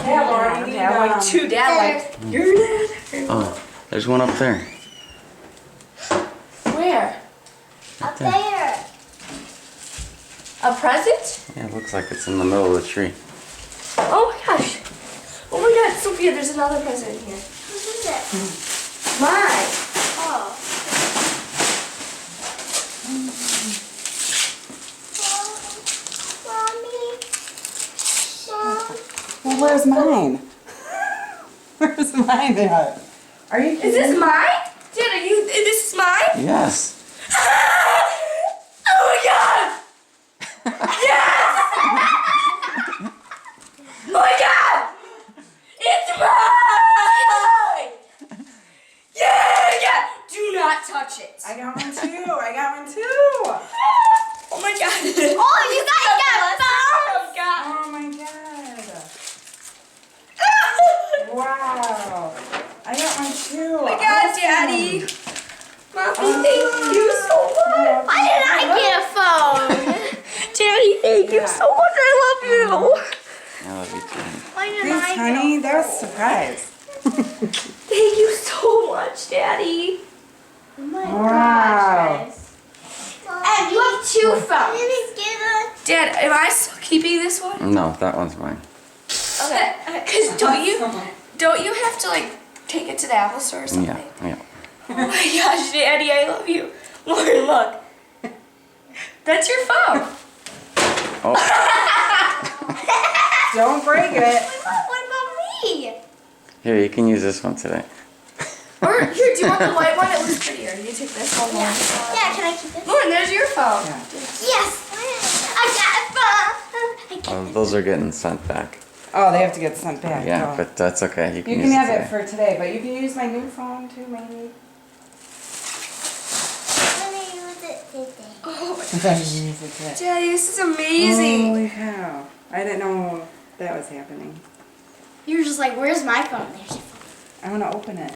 Yeah, Laura, you need like two dad like your dad. Oh, there's one up there. Where? Up there. A present? Yeah, it looks like it's in the middle of the tree. Oh my gosh. Oh my god, Sophia, there's another present in here. What is it? Mine. Oh. Mommy. Mom. Well, where's mine? Where's mine at? Are you Is this mine? Dad, are you, this is mine? Yes. Oh my god! Yes! Oh my god! It's mine! Yeah! Do not touch it. I got one too. I got one too. Oh my god. Oh, you guys got phones? Oh god. Oh my god. Wow. I got one too. Oh my god, Daddy. Mommy, thank you so much. Why did I get a phone? Daddy, thank you so much. I love you. I love you too. Why did Thanks, I honey. That was a surprise. Thank you so much, Daddy. Oh my Wow. gosh, guys. And you have two phones. Dad, am I still keeping this one? No, that one's mine. Okay. Because don't you have to like take it to the Apple store or something? Yeah. Oh my gosh, Daddy, I love you. Lauren, look. That's your phone. Oh, Don't break it. What about me? here, you can use this one today. Or here, do you want the white one? It looks prettier. You take this one. Lauren. Yeah, can I keep this? Lauren, there's your phone. Yeah. Yes. I got a phone. I got Those are getting sent back. Oh, they have to get sent back. Yeah, Oh. but that's okay. You can, You use can have today. it for today, but you can use my new phone too, maybe. I'm gonna use it today. Oh my Use it today. Daddy, this is amazing. Holy cow. I didn't know that was happening. You were just like, where's my phone? There's your phone. I want to open it.